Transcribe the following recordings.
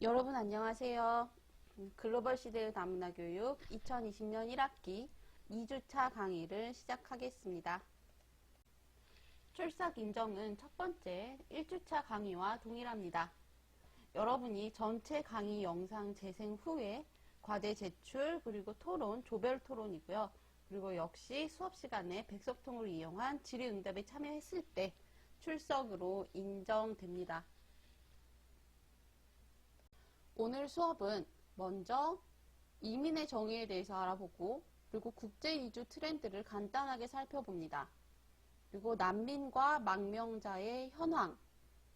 여러분 안녕하세요. 글로벌 시대의 다문화 교육 2020년 1학기 2주차 강의를 시작하겠습니다. 출석 인정은 첫 번째 1주차 강의와 동일합니다. 여러분이 전체 강의 영상 재생 후에 과제 제출 그리고 토론, 조별 토론이고요. 그리고 역시 수업 시간에 백석통을 이용한 질의응답에 참여했을 때 출석으로 인정됩니다. 오늘 수업은 먼저 이민의 정의에 대해서 알아보고 그리고 국제 이주 트렌드를 간단하게 살펴봅니다. 그리고 난민과 망명자의 현황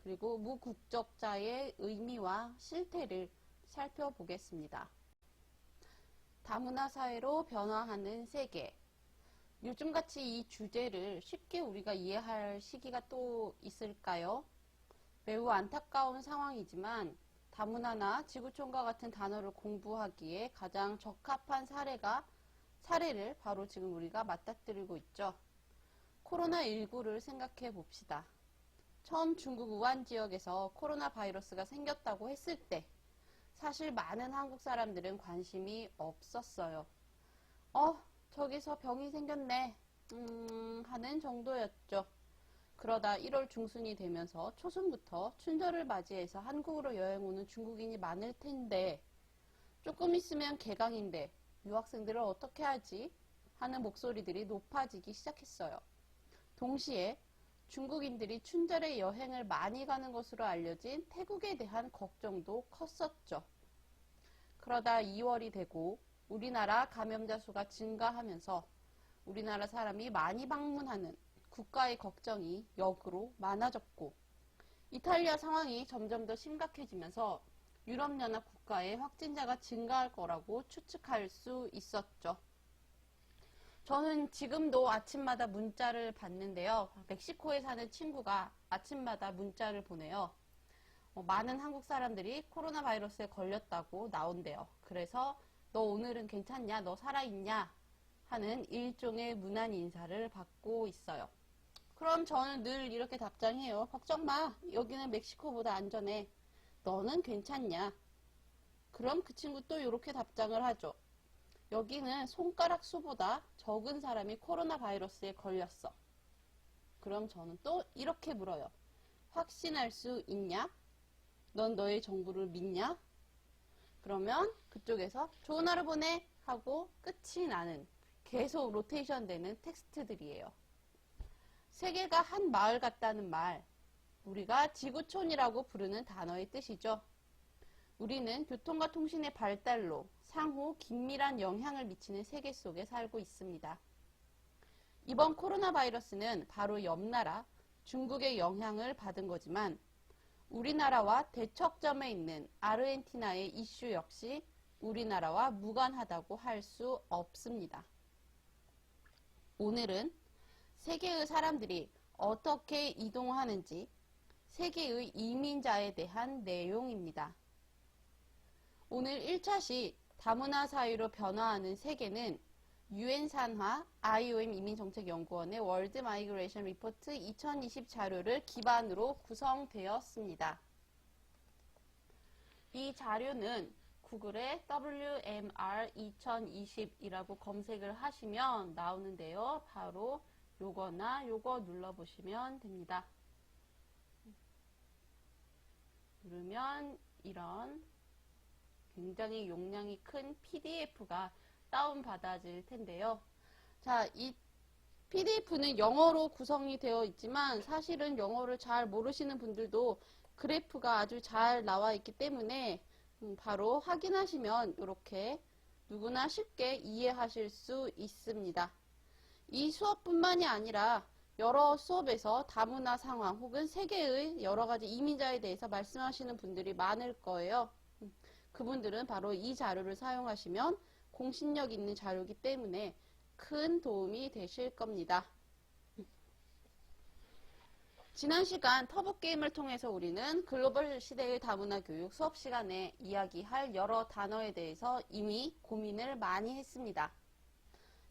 그리고 무국적자의 의미와 실태를 살펴보겠습니다. 다문화 사회로 변화하는 세계. 요즘같이 이 주제를 쉽게 우리가 이해할 시기가 또 있을까요? 매우 안타까운 상황이지만 다문화나 지구촌과 같은 단어를 공부하기에 가장 적합한 사례를 바로 지금 우리가 맞닥뜨리고 있죠. 코로나19를 생각해 봅시다. 처음 중국 우한 지역에서 코로나 바이러스가 생겼다고 했을 때 사실 많은 한국 사람들은 관심이 없었어요. 저기서 병이 생겼네 하는 정도였죠. 그러다 1월 중순이 되면서 초순부터 춘절을 맞이해서 한국으로 여행 오는 중국인이 많을 텐데 조금 있으면 개강인데 유학생들을 어떻게 하지? 하는 목소리들이 높아지기 시작했어요. 동시에 중국인들이 춘절에 여행을 많이 가는 것으로 알려진 태국에 대한 걱정도 컸었죠. 그러다 2월이 되고 우리나라 감염자 수가 증가하면서 우리나라 사람이 많이 방문하는 국가의 걱정이 역으로 많아졌고 이탈리아 상황이 점점 더 심각해지면서 유럽연합 국가의 확진자가 증가할 거라고 추측할 수 있었죠. 저는 지금도 아침마다 문자를 받는데요. 멕시코에 사는 친구가 아침마다 문자를 보내요. 많은 한국 사람들이 코로나 바이러스에 걸렸다고 나온대요. 그래서 너 오늘은 괜찮냐? 너 살아있냐? 하는 일종의 무난 인사를 받고 있어요. 그럼 저는 늘 이렇게 답장해요. 걱정 마. 여기는 멕시코보다 안전해. 너는 괜찮냐? 그럼 그 친구 또 이렇게 답장을 하죠. 여기는 손가락 수보다 적은 사람이 코로나 바이러스에 걸렸어. 그럼 저는 또 이렇게 물어요. 확신할 수 있냐? 넌 너의 정보를 믿냐? 그러면 그쪽에서 좋은 하루 보내 하고 끝이 나는 계속 로테이션 되는 텍스트들이에요. 세계가 한 마을 같다는 말, 우리가 지구촌이라고 부르는 단어의 뜻이죠. 우리는 교통과 통신의 발달로 상호 긴밀한 영향을 미치는 세계 속에 살고 있습니다. 이번 코로나 바이러스는 바로 옆나라 중국의 영향을 받은 거지만 우리나라와 대척점에 있는 아르헨티나의 이슈 역시 우리나라와 무관하다고 할 수 없습니다. 오늘은 세계의 사람들이 어떻게 이동하는지 세계의 이민자에 대한 내용입니다. 오늘 1차시 다문화 사회로 변화하는 세계는 UN 산하 IOM 이민정책연구원의 월드 마이그레이션 리포트 2020 자료를 기반으로 구성되었습니다. 이 자료는 구글에 WMR 2020이라고 검색을 하시면 나오는데요. 바로 요거나 요거 눌러보시면 됩니다. 누르면 이런 굉장히 용량이 큰 PDF가 다운받아질 텐데요. 자, 이 PDF는 영어로 구성이 되어 있지만 사실은 영어를 잘 모르시는 분들도 그래프가 아주 잘 나와 있기 때문에 바로 확인하시면 이렇게 누구나 쉽게 이해하실 수 있습니다. 이 수업뿐만이 아니라 여러 수업에서 다문화 상황 혹은 세계의 여러 가지 이민자에 대해서 말씀하시는 분들이 많을 거예요. 그분들은 바로 이 자료를 사용하시면 공신력 있는 자료이기 때문에 큰 도움이 되실 겁니다. 지난 시간 터보게임을 통해서 우리는 글로벌 시대의 다문화 교육 수업 시간에 이야기할 여러 단어에 대해서 이미 고민을 많이 했습니다.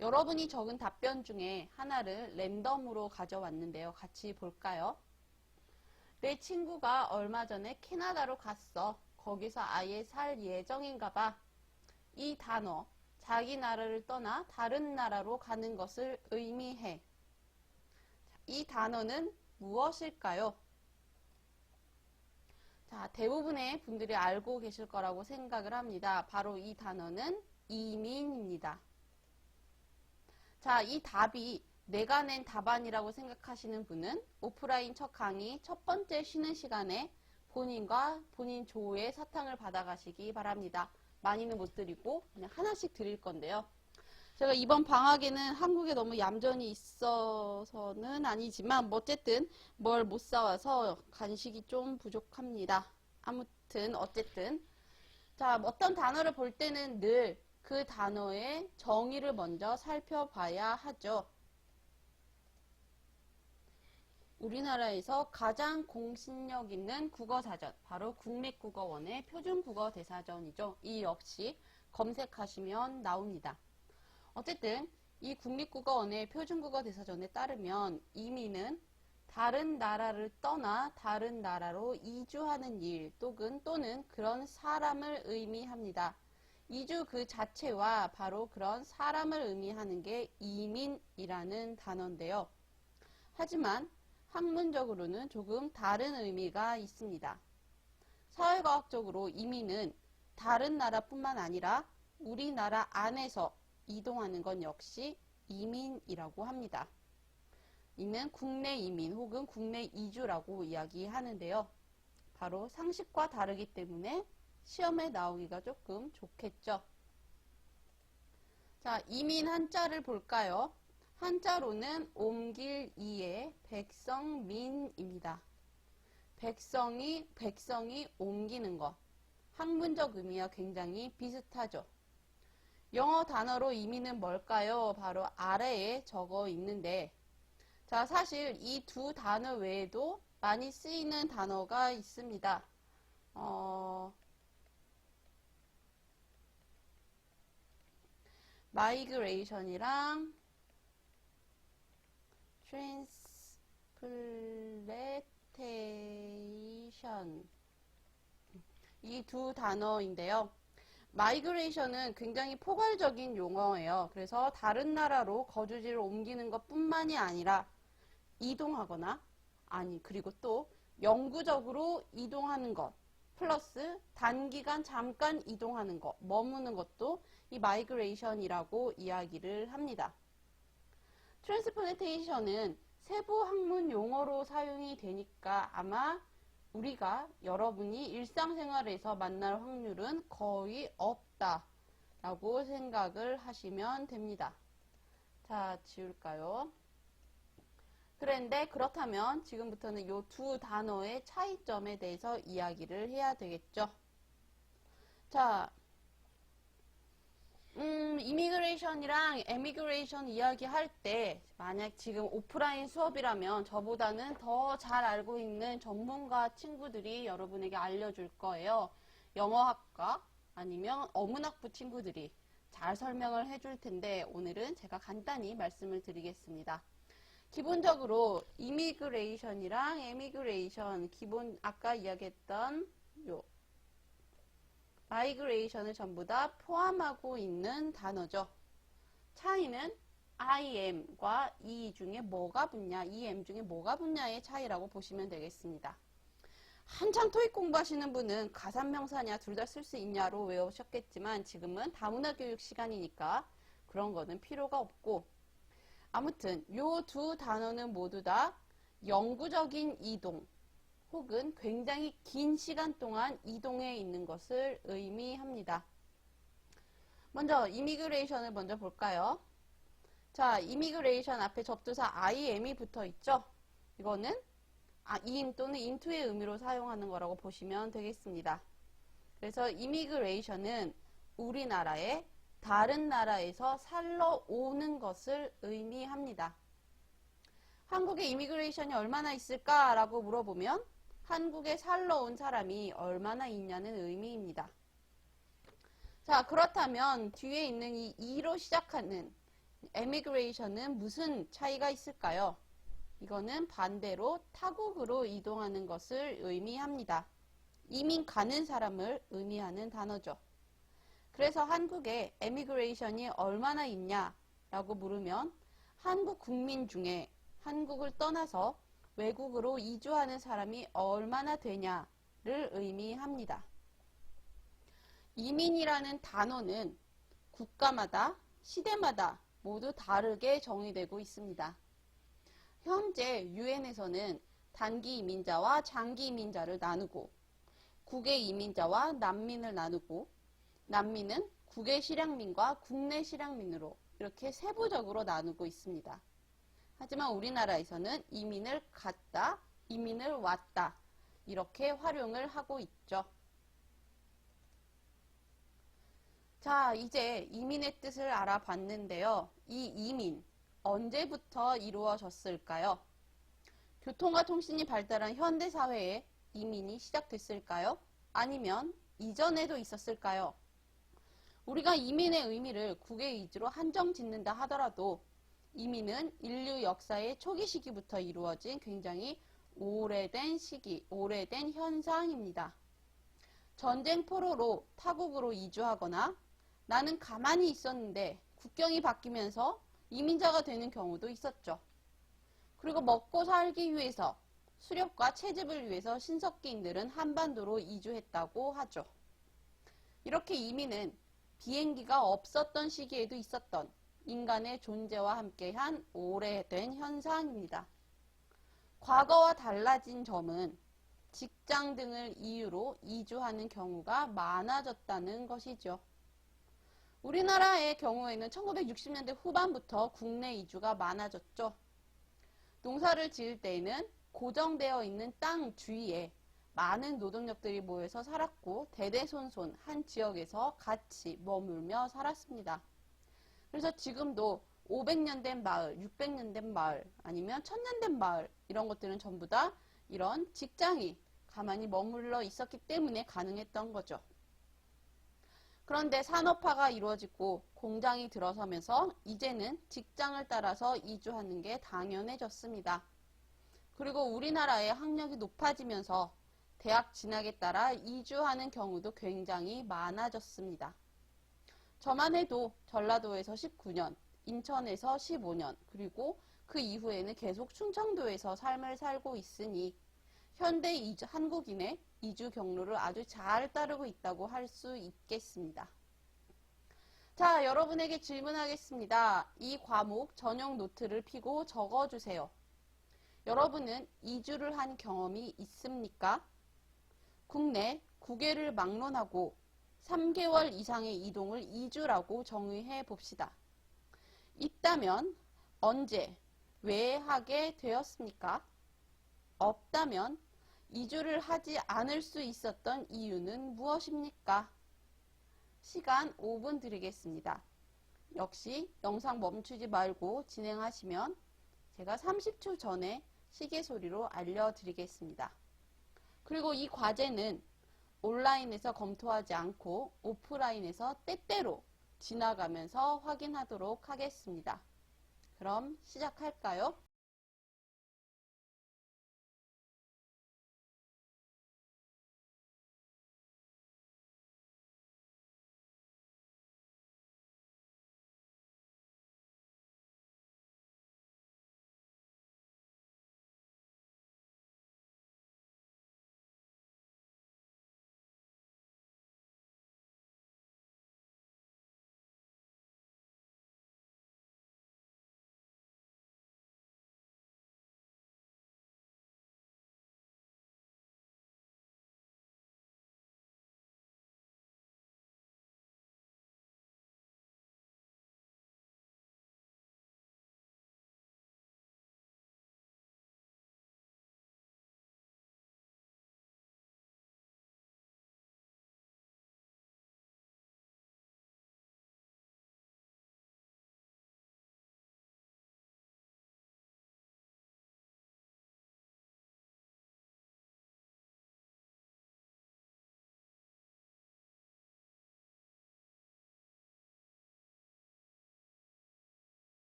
여러분이 적은 답변 중에 하나를 랜덤으로 가져왔는데요. 같이 볼까요? 내 친구가 얼마 전에 캐나다로 갔어. 거기서 아예 살 예정인가 봐. 이 단어, 자기 나라를 떠나 다른 나라로 가는 것을 의미해. 이 단어는 무엇일까요? 자, 대부분의 분들이 알고 계실 거라고 생각을 합니다. 바로 이 단어는 이민입니다. 자, 이 답이 내가 낸 답안이라고 생각하시는 분은 오프라인 첫 강의 첫 번째 쉬는 시간에 본인과 본인 조의 사탕을 받아가시기 바랍니다. 많이는 못 드리고 그냥 하나씩 드릴 건데요. 제가 이번 방학에는 한국에 너무 얌전히 있어서는 아니지만 뭐 어쨌든 뭘 못 사와서 간식이 좀 부족합니다. 아무튼 어쨌든 자, 어떤 단어를 볼 때는 늘 그 단어의 정의를 먼저 살펴봐야 하죠. 우리나라에서 가장 공신력 있는 국어사전, 바로 국립국어원의 표준국어대사전이죠. 이 역시 검색하시면 나옵니다. 어쨌든 이 국립국어원의 표준국어대사전에 따르면 이민은 다른 나라를 떠나 다른 나라로 이주하는 일 또는 그런 사람을 의미합니다. 이주 그 자체와 바로 그런 사람을 의미하는 게 이민이라는 단어인데요. 하지만 학문적으로는 조금 다른 의미가 있습니다. 사회과학적으로 이민은 다른 나라뿐만 아니라 우리나라 안에서 이동하는 건 역시 이민이라고 합니다. 이는 국내 이민 혹은 국내 이주라고 이야기하는데요. 바로 상식과 다르기 때문에 시험에 나오기가 조금 좋겠죠. 자, 이민 한자를 볼까요? 한자로는 옮길 이의 백성민입니다. 백성이 옮기는 것. 학문적 의미와 굉장히 비슷하죠. 영어 단어로 이민은 뭘까요? 바로 아래에 적어 있는데, 자, 사실 이 두 단어 외에도 많이 쓰이는 단어가 있습니다. 마이그레이션이랑 트랜스플레이션 이 두 단어인데요. 마이그레이션은 굉장히 포괄적인 용어예요. 그래서 다른 나라로 거주지를 옮기는 것 뿐만이 아니라 이동하거나 그리고 또 영구적으로 이동하는 것 플러스 단기간 잠깐 이동하는 것, 머무는 것도 이 마이그레이션이라고 이야기를 합니다. 트랜스플레이션은 세부 학문 용어로 사용이 되니까 아마 여러분이 일상생활에서 만날 확률은 거의 없다라고 생각을 하시면 됩니다. 자, 지울까요? 그런데 그렇다면 지금부터는 이 두 단어의 차이점에 대해서 이야기를 해야 되겠죠. 자, 이미그레이션이랑 에미그레이션 이야기할 때 만약 지금 오프라인 수업이라면 저보다는 더 잘 알고 있는 전문가 친구들이 여러분에게 알려줄 거예요. 영어학과 아니면 어문학부 친구들이 잘 설명을 해줄 텐데 오늘은 제가 간단히 말씀을 드리겠습니다. 기본적으로 이미그레이션이랑 에미그레이션 아까 이야기했던 마이그레이션을 전부 다 포함하고 있는 단어죠. 차이는 IM과 E 중에 뭐가 붙냐, EM 중에 뭐가 붙냐의 차이라고 보시면 되겠습니다. 한창 토익 공부하시는 분은 가산명사냐 둘 다 쓸 수 있냐로 외우셨겠지만 지금은 다문화 교육 시간이니까 그런 거는 필요가 없고 아무튼 요 두 단어는 모두 다 영구적인 이동 혹은 굉장히 긴 시간 동안 이동해 있는 것을 의미합니다. 먼저 이미그레이션을 먼저 볼까요? 자, 이미그레이션 앞에 접두사 IM이 붙어 있죠? 이거는 in 또는 into의 의미로 사용하는 거라고 보시면 되겠습니다. 그래서 이미그레이션은 우리나라에 다른 나라에서 살러 오는 것을 의미합니다. 한국에 이미그레이션이 얼마나 있을까라고 물어보면 한국에 살러 온 사람이 얼마나 있냐는 의미입니다. 자, 그렇다면 뒤에 있는 이 E로 시작하는 emigration은 무슨 차이가 있을까요? 이거는 반대로 타국으로 이동하는 것을 의미합니다. 이민 가는 사람을 의미하는 단어죠. 그래서 한국에 에미그레이션이 얼마나 있냐라고 물으면 한국 국민 중에 한국을 떠나서 외국으로 이주하는 사람이 얼마나 되냐를 의미합니다. 이민이라는 단어는 국가마다 시대마다 모두 다르게 정의되고 있습니다. 현재 유엔에서는 단기 이민자와 장기 이민자를 나누고 국외 이민자와 난민을 나누고 난민은 국외 실향민과 국내 실향민으로 이렇게 세부적으로 나누고 있습니다. 하지만 우리나라에서는 이민을 갔다, 이민을 왔다 이렇게 활용을 하고 있죠. 자, 이제 이민의 뜻을 알아봤는데요. 이 이민, 언제부터 이루어졌을까요? 교통과 통신이 발달한 현대사회에 이민이 시작됐을까요? 아니면 이전에도 있었을까요? 우리가 이민의 의미를 국외 이주로 한정 짓는다 하더라도 이민은 인류 역사의 초기 시기부터 이루어진 굉장히 오래된 시기, 오래된 현상입니다. 전쟁 포로로 타국으로 이주하거나 나는 가만히 있었는데 국경이 바뀌면서 이민자가 되는 경우도 있었죠. 그리고 먹고 살기 위해서 수렵과 채집을 위해서 신석기인들은 한반도로 이주했다고 하죠. 이렇게 이민은 비행기가 없었던 시기에도 있었던 인간의 존재와 함께한 오래된 현상입니다. 과거와 달라진 점은 직장 등을 이유로 이주하는 경우가 많아졌다는 것이죠. 우리나라의 경우에는 1960년대 후반부터 국내 이주가 많아졌죠. 농사를 지을 때에는 고정되어 있는 땅 주위에 많은 노동력들이 모여서 살았고 대대손손 한 지역에서 같이 머물며 살았습니다. 그래서 지금도 500년 된 마을, 600년 된 마을, 아니면 1000년 된 마을 이런 것들은 전부 다 이런 직장이 가만히 머물러 있었기 때문에 가능했던 거죠. 그런데 산업화가 이루어지고 공장이 들어서면서 이제는 직장을 따라서 이주하는 게 당연해졌습니다. 그리고 우리나라의 학력이 높아지면서 대학 진학에 따라 이주하는 경우도 굉장히 많아졌습니다. 저만 해도 전라도에서 19년, 인천에서 15년, 그리고 그 이후에는 계속 충청도에서 삶을 살고 있으니 현대 한국인의 이주 경로를 아주 잘 따르고 있다고 할 수 있겠습니다. 자, 여러분에게 질문하겠습니다. 이 과목 전용 노트를 펴고 적어주세요. 여러분은 이주를 한 경험이 있습니까? 국내 국외를 막론하고 3개월 이상의 이동을 이주라고 정의해 봅시다. 있다면 언제, 왜 하게 되었습니까? 없다면 이주를 하지 않을 수 있었던 이유는 무엇입니까? 시간 5분 드리겠습니다. 역시 영상 멈추지 말고 진행하시면 제가 30초 전에 시계 소리로 알려드리겠습니다. 그리고 이 과제는 온라인에서 검토하지 않고 오프라인에서 때때로 지나가면서 확인하도록 하겠습니다. 그럼 시작할까요?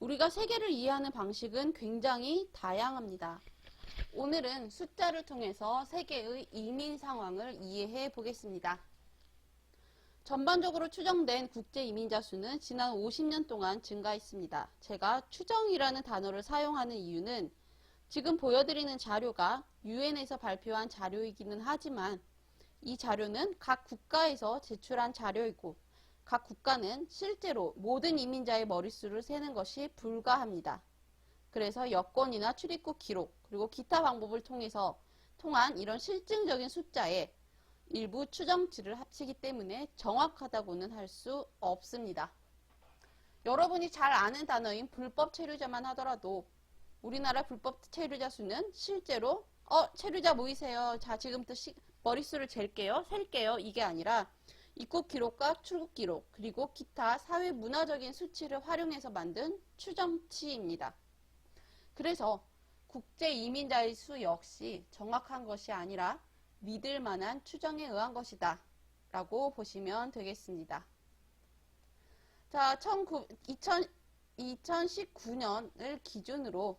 우리가 세계를 이해하는 방식은 굉장히 다양합니다. 오늘은 숫자를 통해서 세계의 이민 상황을 이해해 보겠습니다. 전반적으로 추정된 국제 이민자 수는 지난 50년 동안 증가했습니다. 제가 추정이라는 단어를 사용하는 이유는 지금 보여드리는 자료가 유엔에서 발표한 자료이기는 하지만 이 자료는 각 국가에서 제출한 자료이고 각 국가는 실제로 모든 이민자의 머릿수를 세는 것이 불가합니다. 그래서 여권이나 출입국 기록 그리고 기타 방법을 통한 이런 실증적인 숫자에 일부 추정치를 합치기 때문에 정확하다고는 할 수 없습니다. 여러분이 잘 아는 단어인 불법 체류자만 하더라도 우리나라 불법 체류자 수는 실제로 체류자 모이세요. 자, 지금부터 머릿수를 셀게요. 이게 아니라 입국 기록과 출국 기록 그리고 기타 사회 문화적인 수치를 활용해서 만든 추정치입니다. 그래서 국제 이민자의 수 역시 정확한 것이 아니라 믿을 만한 추정에 의한 것이다 라고 보시면 되겠습니다. 자, 2019년을 기준으로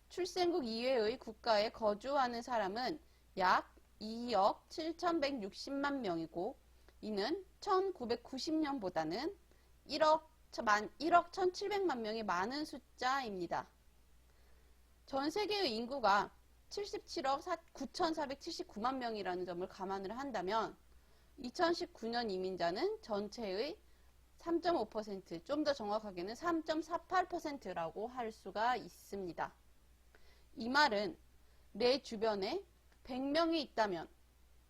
출생국 이외의 국가에 거주하는 사람은 약 2억 7,160만 명이고 이는 1990년보다는 1억 1,700만 명이 많은 숫자입니다. 전 세계의 인구가 77억 9,479만 명이라는 점을 감안을 한다면 2019년 이민자는 전체의 3.5%, 좀 더 정확하게는 3.48%라고 할 수가 있습니다. 이 말은 내 주변에 100명이 있다면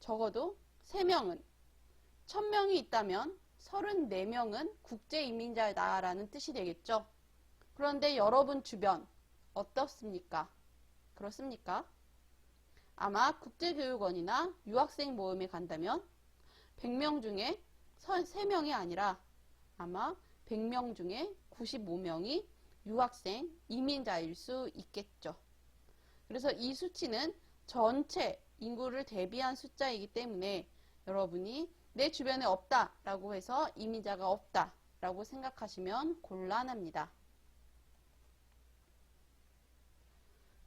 적어도 3명은, 1000명이 있다면 34명은 국제 이민자다라는 뜻이 되겠죠. 그런데 여러분 주변 어떻습니까? 그렇습니까? 아마 국제교육원이나 유학생 모임에 간다면 100명 중에 3명이 아니라 아마 100명 중에 95명이 유학생, 이민자일 수 있겠죠. 그래서 이 수치는 전체 인구를 대비한 숫자이기 때문에 여러분이 내 주변에 없다라고 해서 이민자가 없다라고 생각하시면 곤란합니다.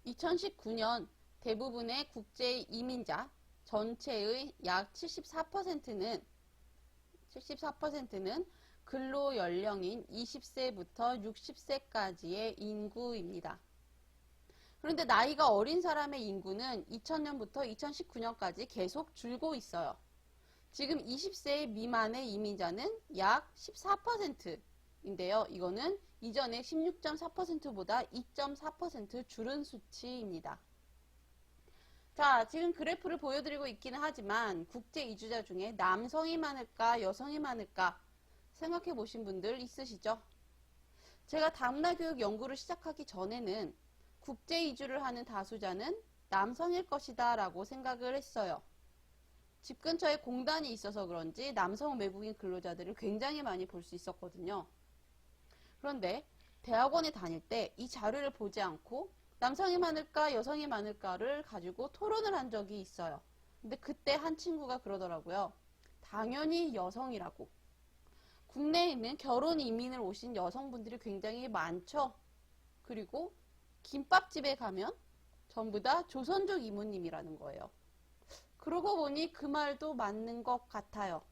2019년 대부분의 국제 이민자 전체의 약 74%는 근로 연령인 20세부터 60세까지의 인구입니다. 그런데 나이가 어린 사람의 인구는 2000년부터 2019년까지 계속 줄고 있어요. 지금 20세 미만의 이민자는 약 14%인데요. 이거는 이전에 16.4%보다 2.4% 줄은 수치입니다. 자, 지금 그래프를 보여드리고 있기는 하지만 국제 이주자 중에 남성이 많을까 여성이 많을까 생각해 보신 분들 있으시죠? 제가 다문화교육 연구를 시작하기 전에는 국제 이주를 하는 다수자는 남성일 것이다 라고 생각을 했어요. 집 근처에 공단이 있어서 그런지 남성 외국인 근로자들을 굉장히 많이 볼 수 있었거든요. 그런데 대학원에 다닐 때 이 자료를 보지 않고 남성이 많을까 여성이 많을까를 가지고 토론을 한 적이 있어요. 근데 그때 한 친구가 그러더라고요. 당연히 여성이라고. 국내에 있는 결혼 이민을 오신 여성분들이 굉장히 많죠. 그리고 김밥집에 가면 전부 다 조선족 이모님이라는 거예요. 그러고 보니 그 말도 맞는 것 같아요.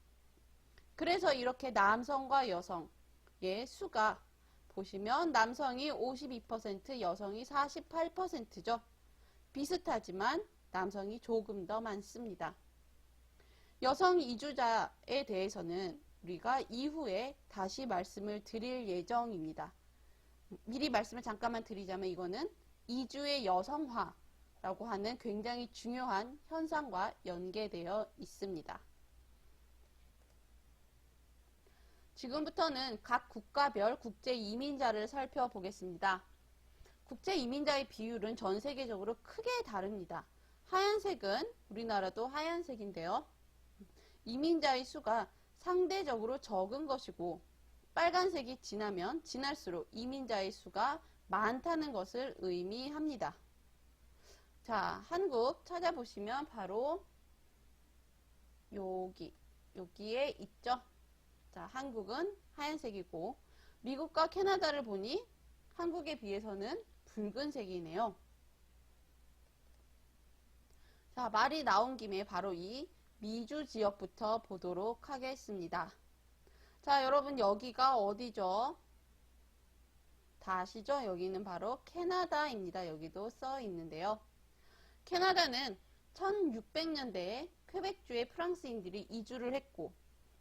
그래서 이렇게 남성과 여성의 수가 보시면 남성이 52%, 여성이 48%죠. 비슷하지만 남성이 조금 더 많습니다. 여성 이주자에 대해서는 우리가 이후에 다시 말씀을 드릴 예정입니다. 미리 말씀을 잠깐만 드리자면 이거는 이주의 여성화라고 하는 굉장히 중요한 현상과 연계되어 있습니다. 지금부터는 각 국가별 국제 이민자를 살펴보겠습니다. 국제 이민자의 비율은 전 세계적으로 크게 다릅니다. 하얀색은 우리나라도 하얀색인데요. 이민자의 수가 상대적으로 적은 것이고 빨간색이 지나면 지날수록 이민자의 수가 많다는 것을 의미합니다. 자, 한국 찾아보시면 바로 여기에 있죠. 자, 한국은 하얀색이고 미국과 캐나다를 보니 한국에 비해서는 붉은색이네요. 자, 말이 나온 김에 바로 이 미주 지역부터 보도록 하겠습니다. 자, 여러분 여기가 어디죠? 다 아시죠? 여기는 바로 캐나다입니다. 여기도 써 있는데요. 캐나다는 1600년대에 퀘벡주의 프랑스인들이 이주를 했고,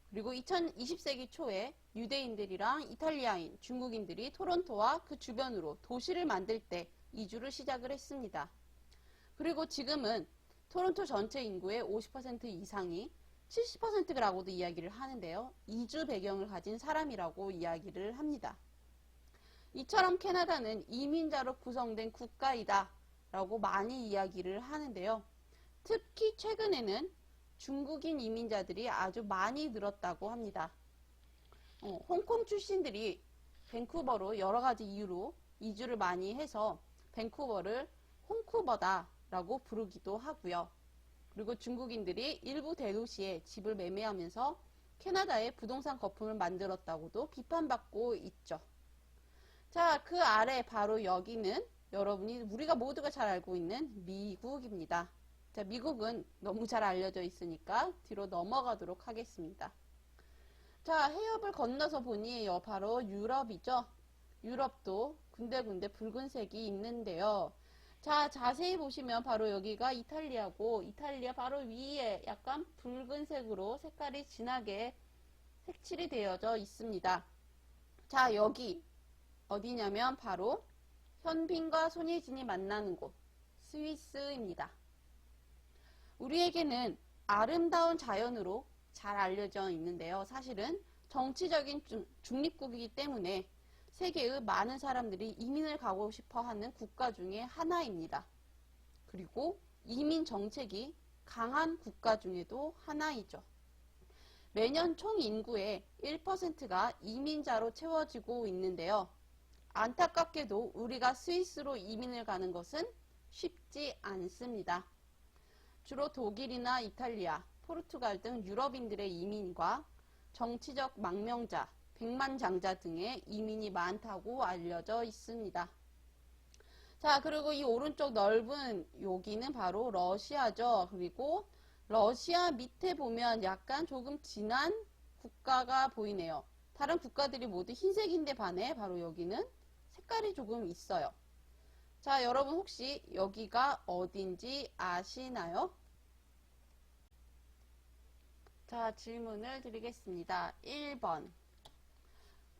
그리고 20세기 초에 유대인들이랑 이탈리아인, 중국인들이 토론토와 그 주변으로 도시를 만들 때 이주를 시작을 했습니다. 그리고 지금은 토론토 전체 인구의 50% 이상이 70%라고도 이야기를 하는데요. 이주 배경을 가진 사람이라고 이야기를 합니다. 이처럼 캐나다는 이민자로 구성된 국가이다 라고 많이 이야기를 하는데요. 특히 최근에는 중국인 이민자들이 아주 많이 늘었다고 합니다. 홍콩 출신들이 밴쿠버로 여러 가지 이유로 이주를 많이 해서 밴쿠버를 홍쿠버다 라고 부르기도 하고요. 그리고 중국인들이 일부 대도시에 집을 매매하면서 캐나다의 부동산 거품을 만들었다고도 비판받고 있죠. 자, 그 아래 바로 여기는 여러분이 우리가 모두가 잘 알고 있는 미국입니다. 자, 미국은 너무 잘 알려져 있으니까 뒤로 넘어가도록 하겠습니다. 자, 해협을 건너서 보니 바로 유럽이죠. 유럽도 군데군데 붉은색이 있는데요. 자, 자세히 보시면 바로 여기가 이탈리아고, 이탈리아 바로 위에 약간 붉은색으로 색깔이 진하게 색칠이 되어져 있습니다. 자, 여기 어디냐면 바로 현빈과 손예진이 만나는 곳, 스위스입니다. 우리에게는 아름다운 자연으로 잘 알려져 있는데요. 사실은 정치적인 중립국이기 때문에 세계의 많은 사람들이 이민을 가고 싶어 하는 국가 중에 하나입니다. 그리고 이민 정책이 강한 국가 중에도 하나이죠. 매년 총 인구의 1%가 이민자로 채워지고 있는데요. 안타깝게도 우리가 스위스로 이민을 가는 것은 쉽지 않습니다. 주로 독일이나 이탈리아, 포르투갈 등 유럽인들의 이민과 정치적 망명자, 백만장자 등의 이민이 많다고 알려져 있습니다. 자, 그리고 이 오른쪽 넓은 여기는 바로 러시아죠. 그리고 러시아 밑에 보면 약간 조금 진한 국가가 보이네요. 다른 국가들이 모두 흰색인데 반해 바로 여기는 색깔이 조금 있어요. 자, 여러분 혹시 여기가 어딘지 아시나요? 자, 질문을 드리겠습니다. 1번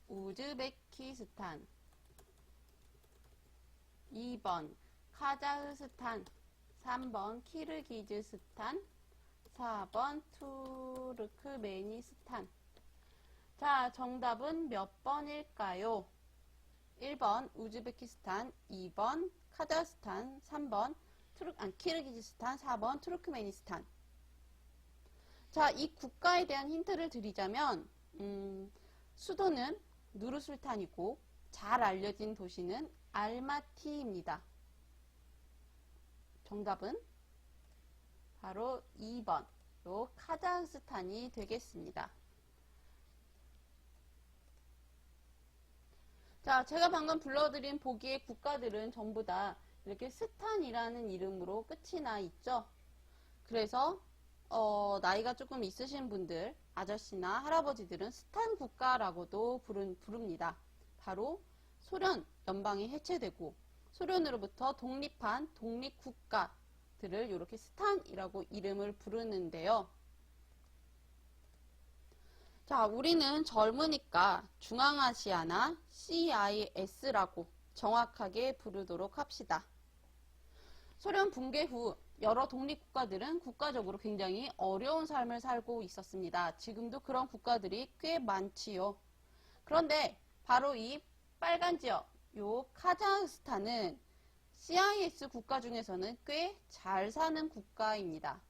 우즈베키스탄, 2번 카자흐스탄, 3번 키르기즈스탄, 4번 투르크메니스탄. 자, 정답은 몇 번일까요? 1번 우즈베키스탄, 2번 카자흐스탄, 3번 키르기즈스탄, 4번 투르크메니스탄. 자, 이 국가에 대한 힌트를 드리자면 수도는 누르술탄이고 잘 알려진 도시는 알마티입니다. 정답은 바로 2번 카자흐스탄이 되겠습니다. 자, 제가 방금 불러드린 보기의 국가들은 전부 다 이렇게 스탄이라는 이름으로 끝이 나 있죠. 그래서 나이가 조금 있으신 분들, 아저씨나 할아버지들은 스탄 국가라고도 부릅니다. 바로 소련 연방이 해체되고 소련으로부터 독립한 독립국가들을 이렇게 스탄이라고 이름을 부르는데요. 자, 우리는 젊으니까 중앙아시아나 CIS라고 정확하게 부르도록 합시다. 소련 붕괴 후 여러 독립국가들은 국가적으로 굉장히 어려운 삶을 살고 있었습니다. 지금도 그런 국가들이 꽤 많지요. 그런데 바로 이 빨간 지역, 요 카자흐스탄은 CIS 국가 중에서는 꽤 잘 사는 국가입니다.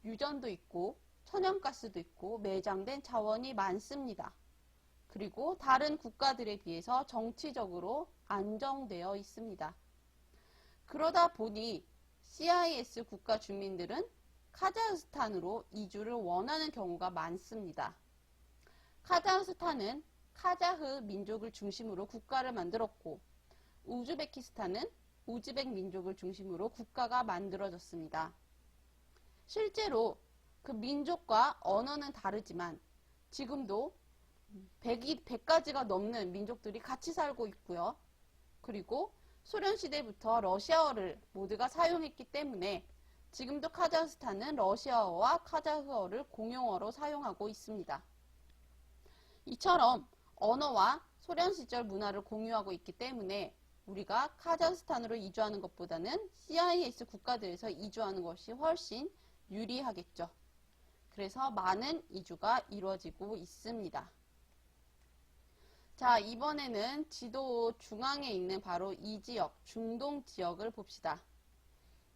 유전도 있고 천연가스도 있고 매장된 자원이 많습니다. 그리고 다른 국가들에 비해서 정치적으로 안정되어 있습니다. 그러다 보니 CIS 국가 주민들은 카자흐스탄으로 이주를 원하는 경우가 많습니다. 카자흐스탄은 카자흐 민족을 중심으로 국가를 만들었고 우즈베키스탄은 우즈벡 민족을 중심으로 국가가 만들어졌습니다. 실제로 그 민족과 언어는 다르지만 지금도 100가지가 넘는 민족들이 같이 살고 있고요. 그리고 소련 시대부터 러시아어를 모두가 사용했기 때문에 지금도 카자흐스탄은 러시아어와 카자흐어를 공용어로 사용하고 있습니다. 이처럼 언어와 소련 시절 문화를 공유하고 있기 때문에 우리가 카자흐스탄으로 이주하는 것보다는 CIS 국가들에서 이주하는 것이 훨씬 유리하겠죠. 그래서 많은 이주가 이루어지고 있습니다. 자, 이번에는 지도 중앙에 있는 바로 이 지역, 중동 지역을 봅시다.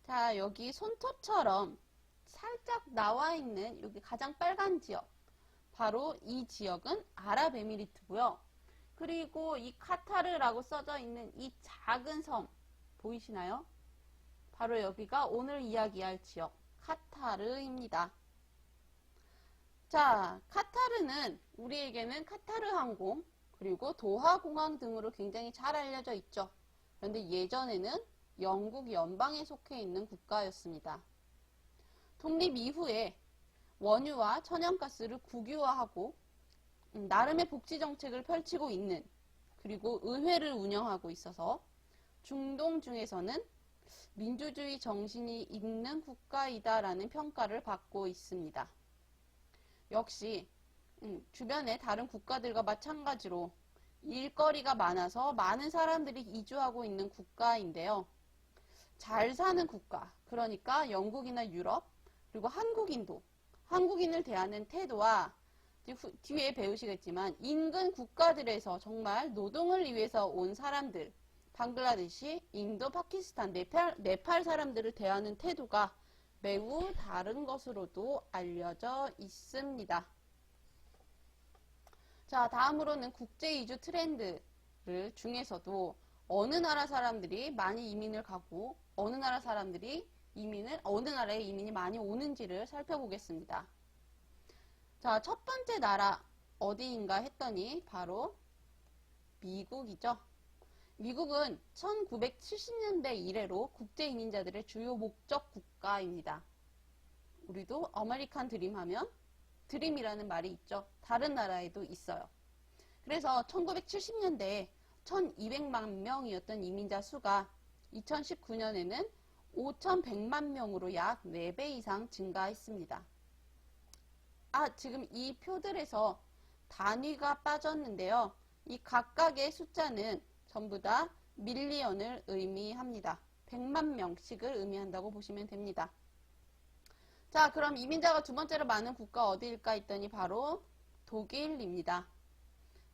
자, 여기 손톱처럼 살짝 나와 있는 여기 가장 빨간 지역, 바로 이 지역은 아랍에미리트고요. 그리고 이 카타르라고 써져 있는 이 작은 섬 보이시나요? 바로 여기가 오늘 이야기할 지역 카타르입니다. 자, 카타르는 우리에게는 카타르 항공 그리고 도하 공항 등으로 굉장히 잘 알려져 있죠. 그런데 예전에는 영국 연방에 속해 있는 국가였습니다. 독립 이후에 원유와 천연가스를 국유화하고 나름의 복지 정책을 펼치고 있는, 그리고 의회를 운영하고 있어서 중동 중에서는 민주주의 정신이 있는 국가이다라는 평가를 받고 있습니다. 역시 주변의 다른 국가들과 마찬가지로 일거리가 많아서 많은 사람들이 이주하고 있는 국가인데요. 잘 사는 국가, 그러니까 영국이나 유럽, 그리고 한국인도, 한국인을 대하는 태도와 뒤에 배우시겠지만 인근 국가들에서 정말 노동을 위해서 온 사람들, 방글라데시, 인도, 파키스탄, 네팔 사람들을 대하는 태도가 매우 다른 것으로도 알려져 있습니다. 자, 다음으로는 국제 이주 트렌드를 중에서도 어느 나라 사람들이 많이 이민을 가고 어느 나라 사람들이 어느 나라에 이민이 많이 오는지를 살펴보겠습니다. 자, 첫 번째 나라 어디인가 했더니 바로 미국이죠. 미국은 1970년대 이래로 국제 이민자들의 주요 목적 국가입니다. 우리도 아메리칸 드림 하면 드림이라는 말이 있죠. 다른 나라에도 있어요. 그래서 1970년대에 1200만 명이었던 이민자 수가 2019년에는 5100만 명으로 약 4배 이상 증가했습니다. 지금 이 표들에서 단위가 빠졌는데요. 이 각각의 숫자는 전부 다 밀리언을 의미합니다. 100만 명씩을 의미한다고 보시면 됩니다. 자, 그럼 이민자가 두 번째로 많은 국가 어디일까 했더니 바로 독일입니다.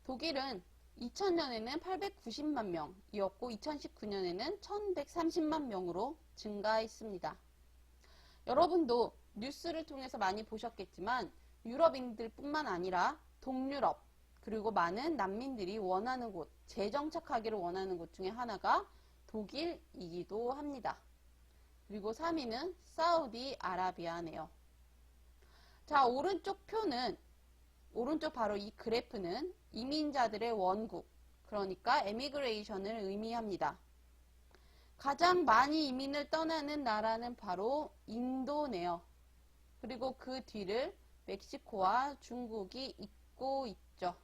독일은 2000년에는 890만 명이었고 2019년에는 1130만 명으로 증가했습니다. 여러분도 뉴스를 통해서 많이 보셨겠지만 유럽인들 뿐만 아니라 동유럽, 그리고 많은 난민들이 원하는 곳, 재정착하기를 원하는 곳 중에 하나가 독일이기도 합니다. 그리고 3위는 사우디아라비아네요. 자, 오른쪽 바로 이 그래프는 이민자들의 원국, 그러니까 에미그레이션을 의미합니다. 가장 많이 이민을 떠나는 나라는 바로 인도네요. 그리고 그 뒤를 멕시코와 중국이 잇고 있죠.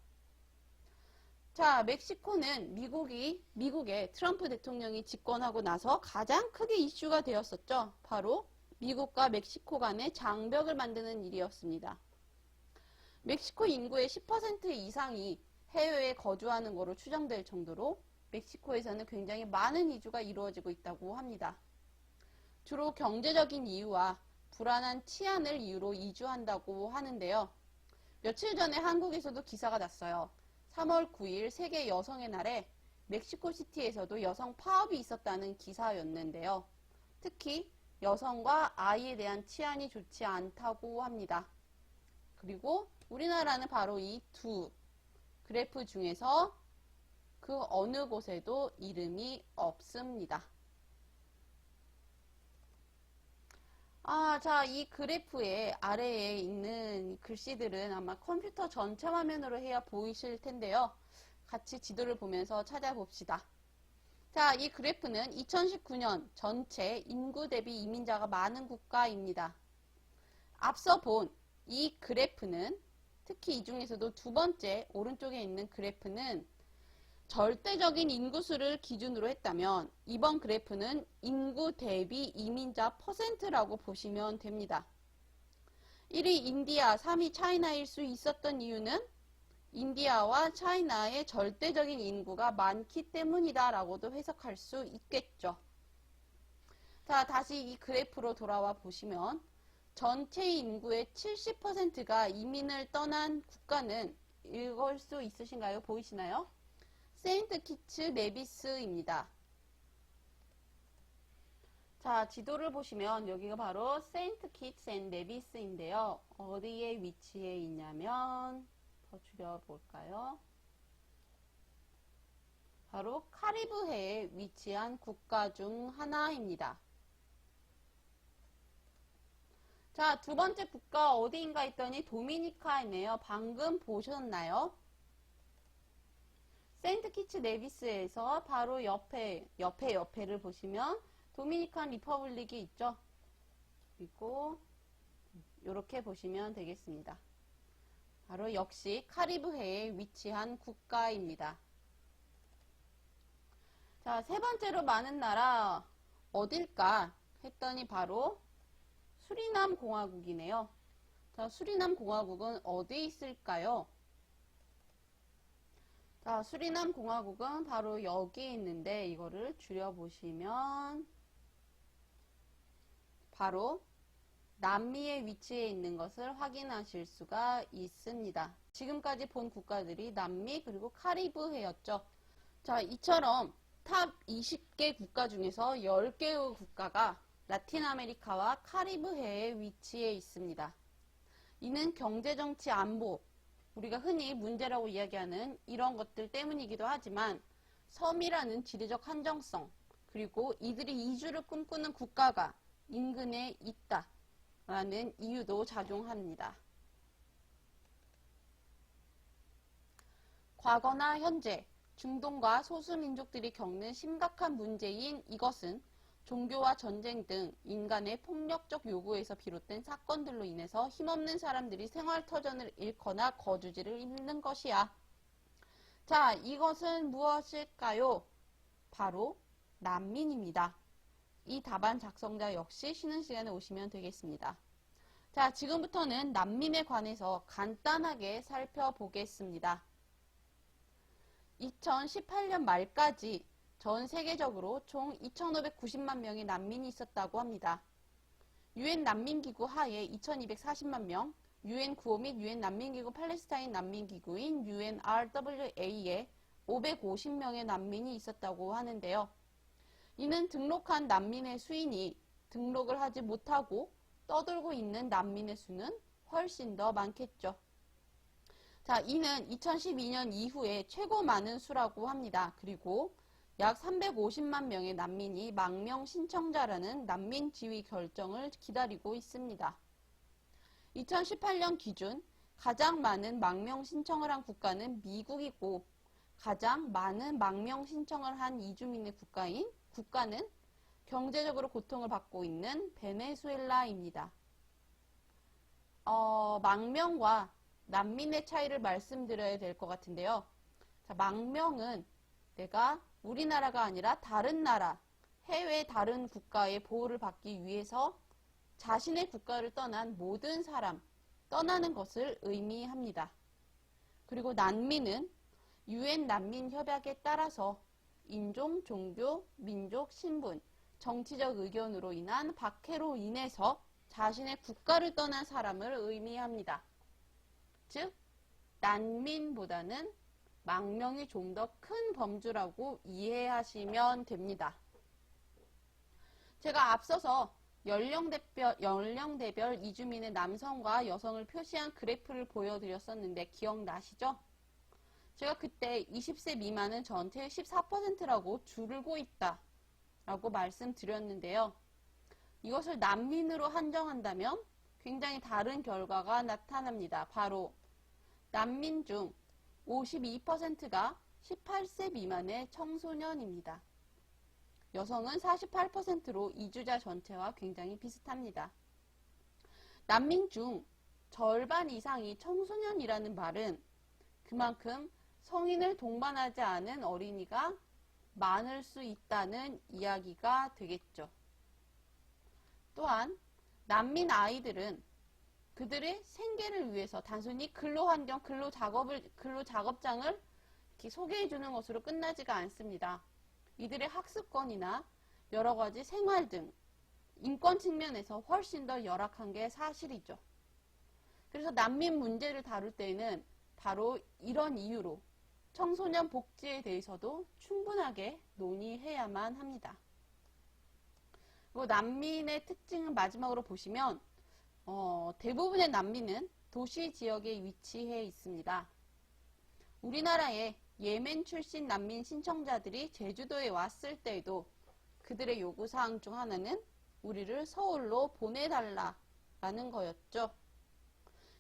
자, 멕시코는 미국의 트럼프 대통령이 집권하고 나서 가장 크게 이슈가 되었었죠. 바로 미국과 멕시코 간의 장벽을 만드는 일이었습니다. 멕시코 인구의 10% 이상이 해외에 거주하는 것으로 추정될 정도로 멕시코에서는 굉장히 많은 이주가 이루어지고 있다고 합니다. 주로 경제적인 이유와 불안한 치안을 이유로 이주한다고 하는데요. 며칠 전에 한국에서도 기사가 났어요. 3월 9일 세계 여성의 날에 멕시코시티에서도 여성 파업이 있었다는 기사였는데요. 특히 여성과 아이에 대한 치안이 좋지 않다고 합니다. 그리고 우리나라는 바로 이 두 그래프 중에서 그 어느 곳에도 이름이 없습니다. 자, 이 그래프의 아래에 있는 글씨들은 아마 컴퓨터 전체 화면으로 해야 보이실 텐데요. 같이 지도를 보면서 찾아봅시다. 자, 이 그래프는 2019년 전체 인구 대비 이민자가 많은 국가입니다. 앞서 본 이 그래프는 특히 이 중에서도 두 번째 오른쪽에 있는 그래프는 절대적인 인구수를 기준으로 했다면 이번 그래프는 인구 대비 이민자 퍼센트라고 보시면 됩니다. 1위 인디아, 3위 차이나일 수 있었던 이유는 인디아와 차이나의 절대적인 인구가 많기 때문이다 라고도 해석할 수 있겠죠. 자, 다시 이 그래프로 돌아와 보시면 전체 인구의 70%가 이민을 떠난 국가는 읽을 수 있으신가요? 보이시나요? 세인트 키츠 네비스입니다. 자, 지도를 보시면 여기가 바로 세인트 키츠 앤 네비스인데요. 어디에 위치해 있냐면 더 줄여볼까요? 바로 카리브해에 위치한 국가 중 하나입니다. 자, 두 번째 국가 어디인가 했더니 도미니카이네요. 방금 보셨나요? 세인트 키츠 네비스에서 바로 옆에를 보시면 도미니칸 리퍼블릭이 있죠. 그리고 이렇게 보시면 되겠습니다. 바로 역시 카리브해에 위치한 국가입니다. 자, 세 번째로 많은 나라 어딜까 했더니 바로 수리남 공화국이네요. 자, 수리남 공화국은 어디에 있을까요? 자, 수리남 공화국은 바로 여기 있는데 이거를 줄여보시면 바로 남미에 위치해 있는 것을 확인하실 수가 있습니다. 지금까지 본 국가들이 남미 그리고 카리브해였죠. 자, 이처럼 탑 20개 국가 중에서 10개의 국가가 라틴 아메리카와 카리브해에 위치해 있습니다. 이는 경제, 정치, 안보, 우리가 흔히 문제라고 이야기하는 이런 것들 때문이기도 하지만 섬이라는 지리적 한정성, 그리고 이들이 이주를 꿈꾸는 국가가 인근에 있다라는 이유도 작용합니다. 과거나 현재 중동과 소수민족들이 겪는 심각한 문제인 이것은 종교와 전쟁 등 인간의 폭력적 요구에서 비롯된 사건들로 인해서 힘없는 사람들이 생활터전을 잃거나 거주지를 잃는 것이야. 자, 이것은 무엇일까요? 바로 난민입니다. 이 답안 작성자 역시 쉬는 시간에 오시면 되겠습니다. 자, 지금부터는 난민에 관해서 간단하게 살펴보겠습니다. 2018년 말까지 전 세계적으로 총 2,590만 명의 난민이 있었다고 합니다. UN 난민기구 하에 2,240만 명, UN 구호 및 UN 난민기구 팔레스타인 난민기구인 UNRWA에 550명의 난민이 있었다고 하는데요. 이는 등록한 난민의 수인이 등록을 하지 못하고 떠돌고 있는 난민의 수는 훨씬 더 많겠죠. 자, 이는 2012년 이후에 최고 많은 수라고 합니다. 그리고 약 350만 명의 난민이 망명 신청자라는 난민 지위 결정을 기다리고 있습니다. 2018년 기준 가장 많은 망명 신청을 한 국가는 미국이고 가장 많은 망명 신청을 한 이주민의 국가는 경제적으로 고통을 받고 있는 베네수엘라입니다. 망명과 난민의 차이를 말씀드려야 될 것 같은데요. 자, 망명은 내가 우리나라가 아니라 다른 나라, 해외 다른 국가의 보호를 받기 위해서 자신의 국가를 떠난 모든 사람, 떠나는 것을 의미합니다. 그리고 난민은 UN 난민협약에 따라서 인종, 종교, 민족, 신분, 정치적 의견으로 인한 박해로 인해서 자신의 국가를 떠난 사람을 의미합니다. 즉, 난민보다는 망명이 좀 더 큰 범주라고 이해하시면 됩니다. 제가 앞서서 연령대별 이주민의 남성과 여성을 표시한 그래프를 보여드렸었는데 기억나시죠? 제가 그때 20세 미만은 전체의 14%라고 줄고 있다 라고 말씀드렸는데요. 이것을 난민으로 한정한다면 굉장히 다른 결과가 나타납니다. 바로 난민 중 52%가 18세 미만의 청소년입니다. 여성은 48%로 이주자 전체와 굉장히 비슷합니다. 난민 중 절반 이상이 청소년이라는 말은 그만큼 성인을 동반하지 않은 어린이가 많을 수 있다는 이야기가 되겠죠. 또한 난민 아이들은 그들의 생계를 위해서 단순히 근로환경, 근로작업장을 이렇게 소개해주는 것으로 끝나지가 않습니다. 이들의 학습권이나 여러가지 생활 등 인권 측면에서 훨씬 더 열악한 게 사실이죠. 그래서 난민 문제를 다룰 때는 바로 이런 이유로 청소년 복지에 대해서도 충분하게 논의해야만 합니다. 그리고 난민의 특징은 마지막으로 보시면 대부분의 난민은 도시 지역에 위치해 있습니다. 우리나라에 예멘 출신 난민 신청자들이 제주도에 왔을 때에도 그들의 요구사항 중 하나는 우리를 서울로 보내달라라는 거였죠.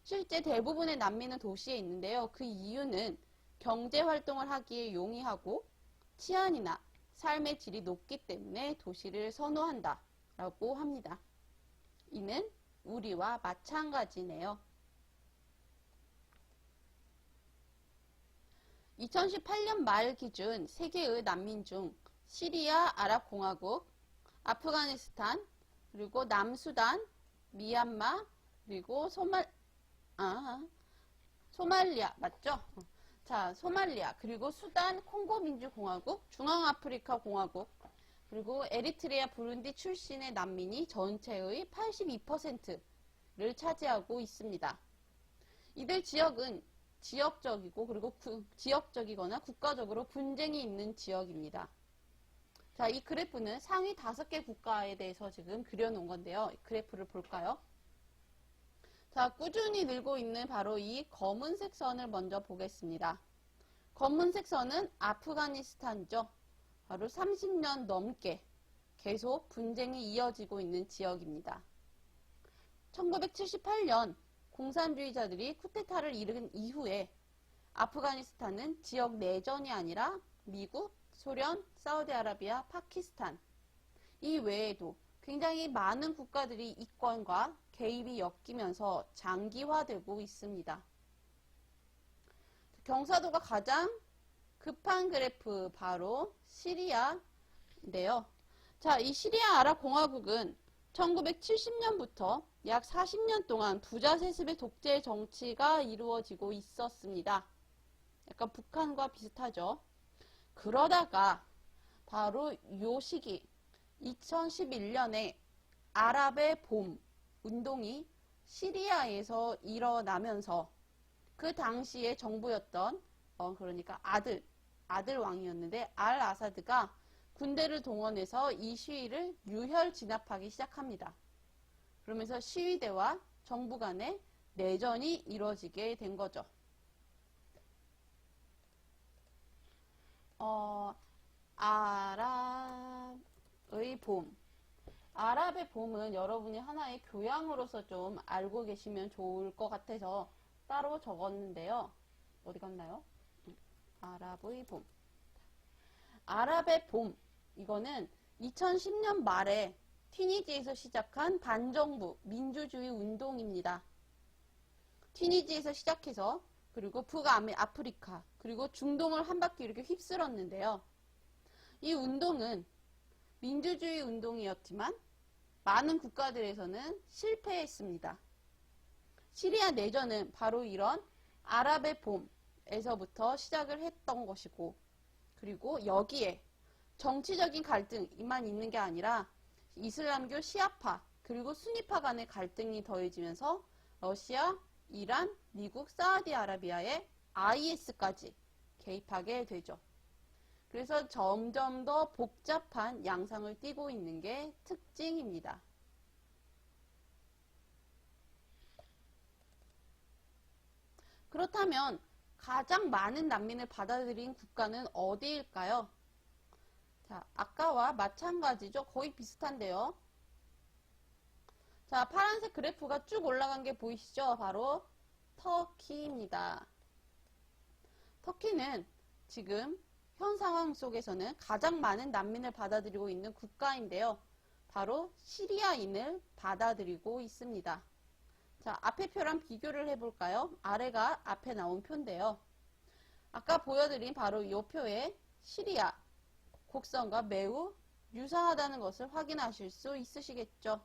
실제 대부분의 난민은 도시에 있는데요. 그 이유는 경제활동을 하기에 용이하고 치안이나 삶의 질이 높기 때문에 도시를 선호한다라고 합니다. 이는 우리와 마찬가지네요. 2018년 말 기준 세계의 난민 중 시리아 아랍공화국, 아프가니스탄, 그리고 남수단, 미얀마, 그리고 소말리아 맞죠? 자, 소말리아, 그리고 수단, 콩고민주공화국, 중앙아프리카공화국, 그리고 에리트레아, 부룬디 출신의 난민이 전체의 82%를 차지하고 있습니다. 이들 지역은 지역적이고 그리고 지역적이거나 국가적으로 분쟁이 있는 지역입니다. 자, 이 그래프는 상위 5개 국가에 대해서 지금 그려놓은 건데요. 그래프를 볼까요? 자, 꾸준히 늘고 있는 바로 이 검은색 선을 먼저 보겠습니다. 검은색 선은 아프가니스탄이죠. 바로 30년 넘게 계속 분쟁이 이어지고 있는 지역입니다. 1978년 공산주의자들이 쿠데타를 이룬 이후에 아프가니스탄은 지역 내전이 아니라 미국, 소련, 사우디아라비아, 파키스탄 이 외에도 굉장히 많은 국가들이 이권과 개입이 엮이면서 장기화되고 있습니다. 경사도가 가장 급한 그래프 바로 시리아인데요. 자, 이 시리아 아랍공화국은 1970년부터 약 40년 동안 부자 세습의 독재 정치가 이루어지고 있었습니다. 약간 북한과 비슷하죠. 그러다가 바로 요 시기 2011년에 아랍의 봄 운동이 시리아에서 일어나면서 그 당시의 정부였던 그러니까 아들 왕이었는데 알 아사드가 군대를 동원해서 이 시위를 유혈 진압하기 시작합니다. 그러면서 시위대와 정부 간의 내전이 이루어지게 된 거죠. 아랍의 봄. 아랍의 봄은 여러분이 하나의 교양으로서 좀 알고 계시면 좋을 것 같아서 따로 적었는데요. 어디 갔나요? 아랍의 봄. 아랍의 봄. 이거는 2010년 말에 튀니지에서 시작한 반정부 민주주의 운동입니다. 튀니지에서 시작해서 그리고 북아프리카 그리고 중동을 한 바퀴 이렇게 휩쓸었는데요. 이 운동은 민주주의 운동이었지만 많은 국가들에서는 실패했습니다. 시리아 내전은 바로 이런 아랍의 봄에서부터 시작을 했던 것이고 그리고 여기에 정치적인 갈등이만 있는 게 아니라 이슬람교 시아파 그리고 수니파 간의 갈등이 더해지면서 러시아, 이란, 미국, 사우디아라비아의 IS까지 개입하게 되죠. 그래서 점점 더 복잡한 양상을 띠고 있는 게 특징입니다. 그렇다면 가장 많은 난민을 받아들인 국가는 어디일까요? 자, 아까와 마찬가지죠. 거의 비슷한데요. 자, 파란색 그래프가 쭉 올라간 게 보이시죠? 바로 터키입니다. 터키는 지금 현 상황 속에서는 가장 많은 난민을 받아들이고 있는 국가인데요. 바로 시리아인을 받아들이고 있습니다. 자, 앞에 표랑 비교를 해볼까요? 아래가 앞에 나온 표인데요. 아까 보여드린 바로 이 표에 시리아 곡선과 매우 유사하다는 것을 확인하실 수 있으시겠죠.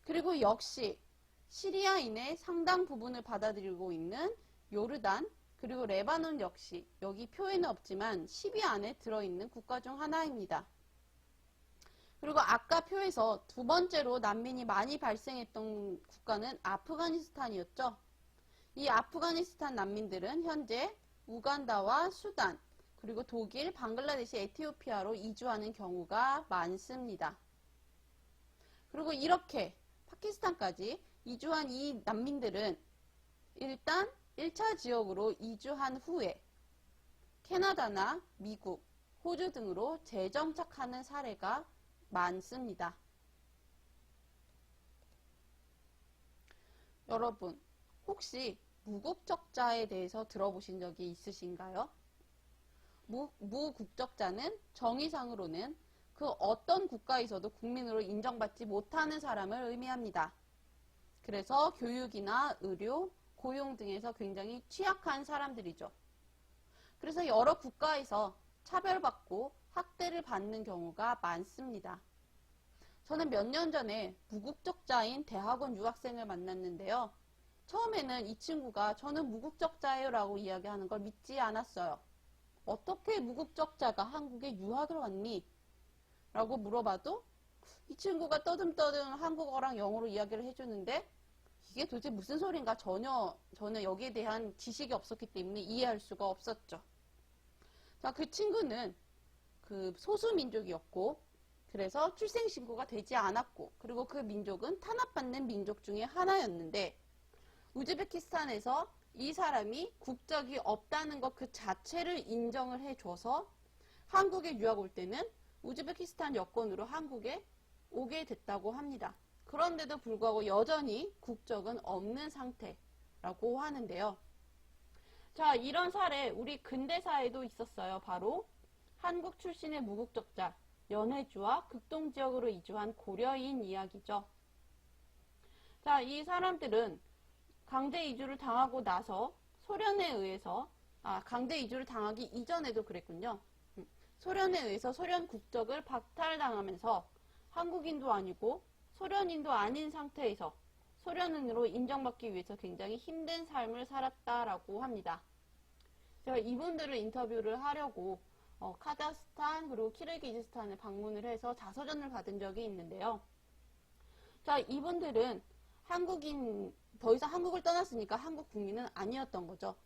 그리고 역시 시리아인의 상당 부분을 받아들이고 있는 요르단 그리고 레바논 역시 여기 표에는 없지만 10위 안에 들어있는 국가 중 하나입니다. 그리고 아까 표에서 두 번째로 난민이 많이 발생했던 국가는 아프가니스탄이었죠. 이 아프가니스탄 난민들은 현재 우간다와 수단, 그리고 독일, 방글라데시, 에티오피아로 이주하는 경우가 많습니다. 그리고 이렇게 파키스탄까지 이주한 이 난민들은 일단 1차 지역으로 이주한 후에 캐나다나 미국, 호주 등으로 재정착하는 사례가 많습니다. 여러분, 혹시 무국적자에 대해서 들어보신 적이 있으신가요? 무국적자는 정의상으로는 그 어떤 국가에서도 국민으로 인정받지 못하는 사람을 의미합니다. 그래서 교육이나 의료, 고용 등에서 굉장히 취약한 사람들이죠. 그래서 여러 국가에서 차별받고 학대를 받는 경우가 많습니다. 저는 몇 년 전에 무국적자인 대학원 유학생을 만났는데요. 처음에는 이 친구가 저는 무국적자예요 라고 이야기하는 걸 믿지 않았어요. 어떻게 무국적자가 한국에 유학을 왔니? 라고 물어봐도 이 친구가 떠듬떠듬 한국어랑 영어로 이야기를 해주는데 이게 도대체 무슨 소린가 전혀 저는 여기에 대한 지식이 없었기 때문에 이해할 수가 없었죠. 자, 그 친구는 그 소수민족이었고 그래서 출생신고가 되지 않았고 그리고 그 민족은 탄압받는 민족 중에 하나였는데 우즈베키스탄에서 이 사람이 국적이 없다는 것 그 자체를 인정을 해줘서 한국에 유학 올 때는 우즈베키스탄 여권으로 한국에 오게 됐다고 합니다. 그런데도 불구하고 여전히 국적은 없는 상태라고 하는데요. 자, 이런 사례 우리 근대사에도 있었어요. 바로 한국 출신의 무국적자 연해주와 극동지역으로 이주한 고려인 이야기죠. 자, 이 사람들은 강제 이주를 당하고 나서 소련에 의해서 강제 이주를 당하기 이전에도 그랬군요. 소련에 의해서 소련 국적을 박탈당하면서 한국인도 아니고 소련인도 아닌 상태에서 소련인으로 인정받기 위해서 굉장히 힘든 삶을 살았다라고 합니다. 제가 이분들을 인터뷰를 하려고 카자흐스탄 그리고 키르기즈스탄을 방문을 해서 자서전을 받은 적이 있는데요. 자, 이분들은 더 이상 한국을 떠났으니까 한국 국민은 아니었던 거죠.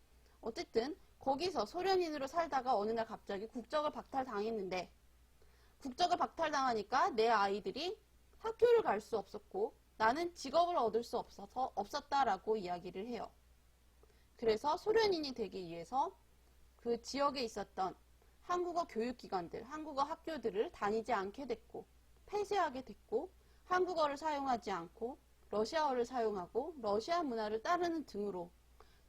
어쨌든 거기서 소련인으로 살다가 어느 날 갑자기 국적을 박탈당했는데 국적을 박탈당하니까 내 아이들이 학교를 갈 수 없었고 나는 직업을 얻을 수 없었다라고 이야기를 해요. 그래서 소련인이 되기 위해서 그 지역에 있었던 한국어 교육기관들, 한국어 학교들을 다니지 않게 됐고 폐쇄하게 됐고 한국어를 사용하지 않고 러시아어를 사용하고 러시아 문화를 따르는 등으로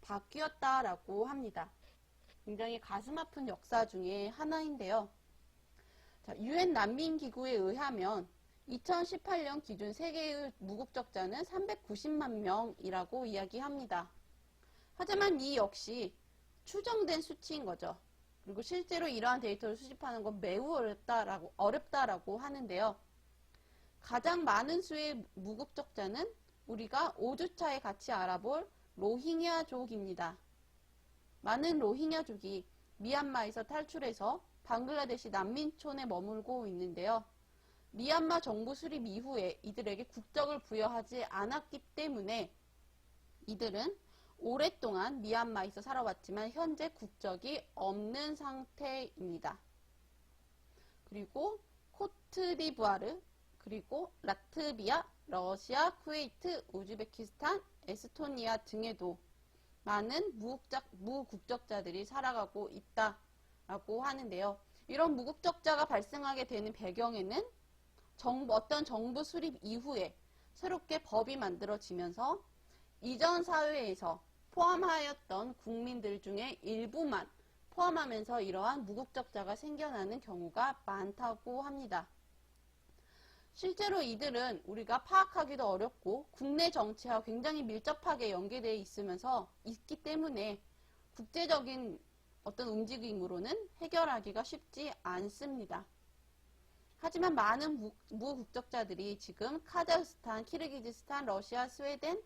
바뀌었다라고 합니다. 굉장히 가슴 아픈 역사 중에 하나인데요. UN 난민기구에 의하면 2018년 기준 세계의 무국적자는 390만 명이라고 이야기합니다. 하지만 이 역시 추정된 수치인 거죠. 그리고 실제로 이러한 데이터를 수집하는 건 매우 어렵다라고 하는데요. 가장 많은 수의 무국적자는 우리가 5주차에 같이 알아볼 로힝야족입니다. 많은 로힝야족이 미얀마에서 탈출해서 방글라데시 난민촌에 머물고 있는데요. 미얀마 정부 수립 이후에 이들에게 국적을 부여하지 않았기 때문에 이들은 오랫동안 미얀마에서 살아왔지만 현재 국적이 없는 상태입니다. 그리고 코트디부아르, 그리고 라트비아, 러시아, 쿠웨이트, 우즈베키스탄, 에스토니아 등에도 많은 무국적자들이 살아가고 있다라고 하는데요. 이런 무국적자가 발생하게 되는 배경에는 어떤 정부 수립 이후에 새롭게 법이 만들어지면서 이전 사회에서 포함하였던 국민들 중에 일부만 포함하면서 이러한 무국적자가 생겨나는 경우가 많다고 합니다. 실제로 이들은 우리가 파악하기도 어렵고 국내 정치와 굉장히 밀접하게 연계되어 있기 때문에 국제적인 어떤 움직임으로는 해결하기가 쉽지 않습니다. 하지만 많은 무국적자들이 지금 카자흐스탄, 키르기즈스탄, 러시아, 스웨덴,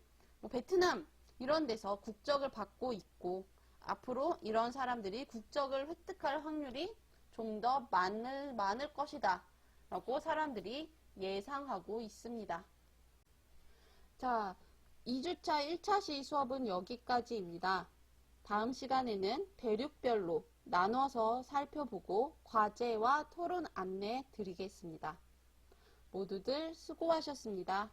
베트남 이런 데서 국적을 받고 있고 앞으로 이런 사람들이 국적을 획득할 확률이 좀 더 많을 것이다 라고 사람들이 예상하고 있습니다. 자, 2주차 1차 시 수업은 여기까지입니다. 다음 시간에는 대륙별로 나눠서 살펴보고 과제와 토론 안내 드리겠습니다. 모두들 수고하셨습니다.